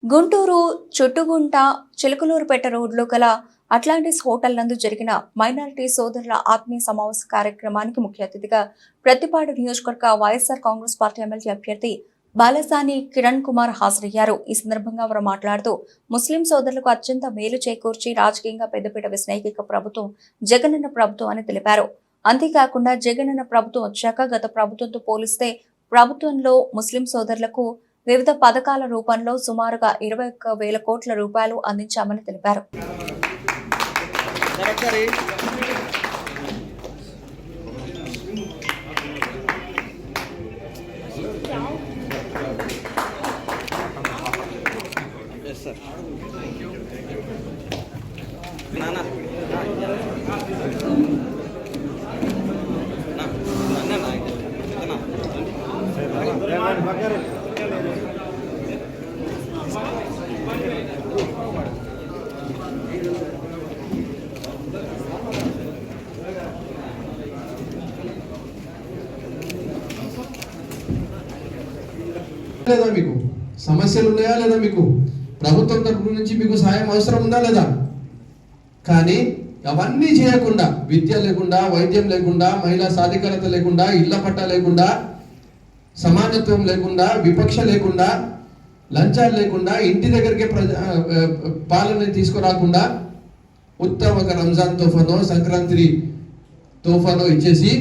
గుంటూరు చుట్టుగుంట చిలకలూరుపేట రోడ్లో గల Atlantis hotel నందు జరిగిన మైనారిటీ సోదరుల ఆత్మీయ సమావేశ కార్యక్రమానికి ముఖ్య అతిథిగా ప్రతిపాడు నియోజకవర్గ వైఎస్ఆర్ కాంగ్రెస్ పార్టీ ఎమ్మెల్యే అభ్యర్థి బాలసాని కిరణ్ కుమార్ హాజరయ్యారు. ఈ సందర్భంగా వారు మాట్లాడుతూ ముస్లిం సోదరులకు అత్యంత మేలు చేకూర్చి రాజకీయంగా పెద్దపీట వేసిన ఏకైక ప్రభుత్వం జగనన్న ప్రభుత్వం అని తెలిపారు. అంతేకాకుండా జగనన్న ప్రభుత్వం వచ్చాక గత ప్రభుత్వంతో పోలిస్తే ప్రభుత్వంలో ముస్లిం సోదరులకు వివిధ పథకాల రూపంలో సుమారుగా 21,000 కోట్ల రూపాయలు అందించామని తెలిపారు. లేదా మీకు సమస్యలు ఉన్నాయా లేదా, మీకు ప్రభుత్వం తరపు నుంచి మీకు సాయం అవసరం ఉందా లేదా? కానీ అవన్నీ చేయకుండా, విద్య లేకుండా, వైద్యం లేకుండా, మహిళా సాధికారత లేకుండా, ఇళ్ల పట్టా లేకుండా, సమానత్వం లేకుండా, విపక్ష లేకుండా, లంచాలు లేకుండా, ఇంటి దగ్గరికి పాలన తీసుకురాకుండా ఉత్తమ ఒక రంజాన్ తోఫానో సంక్రాంతి తోఫానో ఇచ్చేసి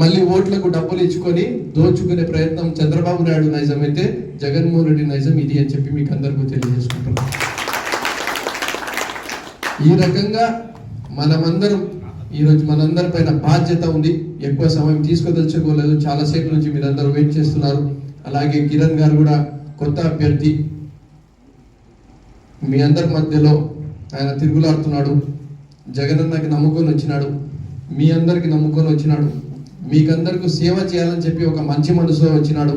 మళ్ళీ ఓట్లకు డబ్బులు ఇచ్చుకొని దోచుకునే ప్రయత్నం చంద్రబాబు నాయుడు నైజం అయితే జగన్మోహన్ రెడ్డి నైజం ఇది అని చెప్పి మీకు అందరికీ తెలియజేసుకుంటున్నాం. ఈ రకంగా మనమందరం ఈరోజు మనందరి పైన బాధ్యత ఉంది. ఎక్కువ సమయం తీసుకోదలుచుకోలేదు, చాలాసేపు నుంచి మీరందరూ వెయిట్ చేస్తున్నారు. అలాగే కిరణ్ గారు కూడా కొత్త అభ్యర్థి, మీ అందరి మధ్యలో ఆయన తిరుగులాడుతున్నాడు. జగనన్నకి నమ్ముకొని వచ్చినాడు, మీ అందరికి నమ్ముకొని వచ్చినాడు, మీకందరికి సేవ చేయాలని చెప్పి ఒక మంచి మనసులో వచ్చినాడు.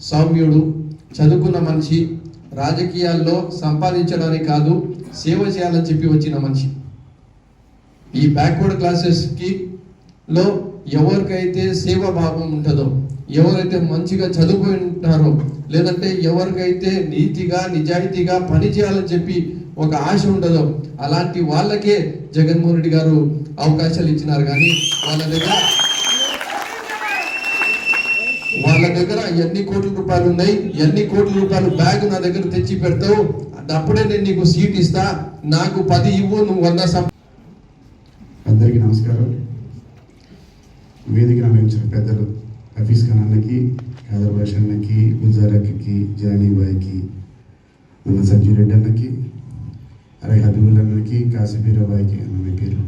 సౌమ్యుడు, చదువుకున్న మనిషి, రాజకీయాల్లో సంపాదించడానికి కాదు సేవ చేయాలని చెప్పి వచ్చిన మనిషి. ఈ బ్యాక్వర్డ్ క్లాసెస్కి లో ఎవరికైతే సేవా భావం ఉంటుందో, ఎవరైతే మంచిగా చదువుకుని ఉంటారో, లేదంటే ఎవరికైతే నీతిగా నిజాయితీగా పని చేయాలని చెప్పి ఒక ఆశ ఉంటుందో అలాంటి వాళ్ళకే జగన్మోహన్ రెడ్డి గారు అవకాశాలు ఇచ్చినారు. కానీ వాళ్ళ దగ్గర ఎన్ని కోట్ల రూపాయలు ఉన్నాయి, ఎన్ని కోట్ల రూపాయలు బ్యాగ్ నా దగ్గర తెచ్చి పెడతావు, అప్పుడే నేను నీకు సీట్ ఇస్తా, నాకు 10 ఇవ్వు, నువ్వు 100. అందరికీ నమస్కారం. వేదిక అలంకరించిన పెద్దలు హఫీజ్ ఖాన్ అన్నకి, ఖాదర్ భాష అన్నకి, గుజారక్కి, జానీ బాయ్కి, మన సంజయ్ రెడ్డి అన్నకి, అలాగే హబీబుల్ అన్నకి, కాసిఫీరా బాయ్కి అన్న పేరు,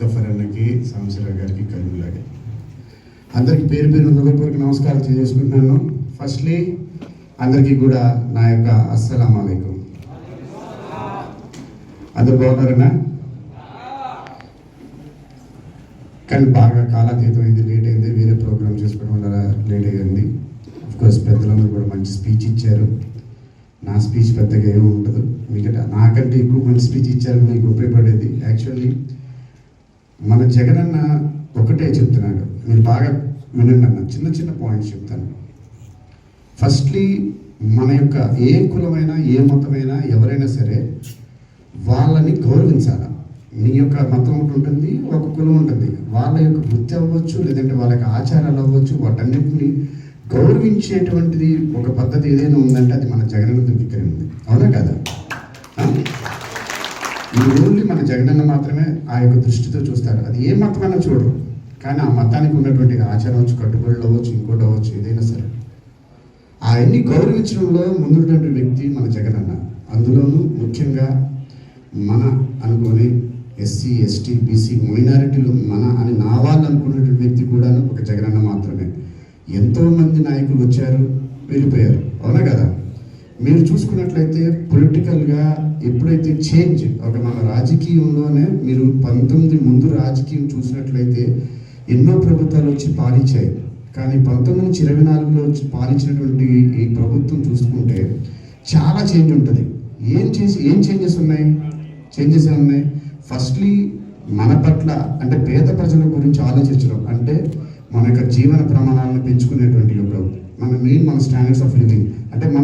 గఫర్ అన్నకి, సాంసరా గారికి, కరీముల్లాగా అందరికీ పేరు పేరు హృదయపూర్వక నమస్కారం తెలియజేసుకుంటున్నాను. ఫస్ట్లీ అందరికీ కూడా నా యొక్క అస్సలాము అలైకుం. అందరు బాగున్నారన్నా? కానీ బాగా కాలాతీతం అయింది, లేట్ అయింది, వేరే ప్రోగ్రామ్ చేసుకోవడం వల్ల లేట్ అయ్యింది. అఫ్కోర్స్ పెద్దలందరూ కూడా మంచి స్పీచ్ ఇచ్చారు. నా స్పీచ్ పెద్దగా ఏమి ఉండదు, మీకంటే నాకంటే ఎక్కువ మంచి స్పీచ్ ఇచ్చారు, మీకు ఉపయోగపడేది. యాక్చువల్లీ మన జగనన్న ఒకటే చెప్తున్నాడు, మీరు బాగా వినండి అన్న. చిన్న చిన్న పాయింట్స్ చెప్తాను. ఫస్ట్లీ మన యొక్క ఏ కులమైనా ఏ మతమైనా ఎవరైనా సరే వాళ్ళని గౌరవించాలి. మీ యొక్క మతం ఒకటి ఉంటుంది, ఒక కులం ఉంటుంది, వాళ్ళ యొక్క వృత్తి అవ్వచ్చు, లేదంటే వాళ్ళ యొక్క ఆచారాలు అవ్వచ్చు, వాటన్నిటిని గౌరవించేటువంటిది ఒక పద్ధతి ఏదైనా ఉందంటే అది మన జగనన్న దగ్గర ఉంది. అవునా కదా? ఈ ఓన్లీ మన జగనన్న మాత్రమే ఆ యొక్క దృష్టితో చూస్తారు. అది ఏ మతమైనా చూడరు, కానీ ఆ మతానికి ఉన్నటువంటి ఆచారం అవ్వచ్చు, కట్టుబడులు అవ్వచ్చు, ఇంకోటి అవ్వచ్చు, ఏదైనా సరే అవన్నీ గౌరవించడంలో ముందున్నటువంటి వ్యక్తి మన జగనన్న. అందులోనూ ముఖ్యంగా మన అనుకోని ఎస్సీ, ఎస్టీ, బీసీ, మైనారిటీలు మన అని నా వాళ్ళు అనుకున్నటువంటి వ్యక్తి కూడా ఒక జగనన్న మాత్రమే. ఎంతోమంది నాయకులు వచ్చారు, వెళ్ళిపోయారు. అవునా కదా? మీరు చూసుకున్నట్లయితే పొలిటికల్గా ఎప్పుడైతే చేంజ్ ఒక మన రాజకీయంలోనే మీరు 19 ముందు రాజకీయం చూసినట్లయితే ఎన్నో ప్రభుత్వాలు వచ్చి పాలించాయి. కానీ 1924లో వచ్చి పాలించినటువంటి ఈ ప్రభుత్వం చూసుకుంటే చాలా చేంజ్ ఉంటుంది. ఏం చేంజెస్ ఉన్నాయి? చేంజెస్ ఏమున్నాయి? ఫస్ట్లీ మన పట్ల అంటే పేద ప్రజల గురించి ఆలోచించడం, అంటే మన యొక్క జీవన ప్రమాణాలను పెంచుకునేటువంటి మన మెయిన్ మన స్టాండర్డ్స్ ఆఫ్ లివింగ్, అంటే మన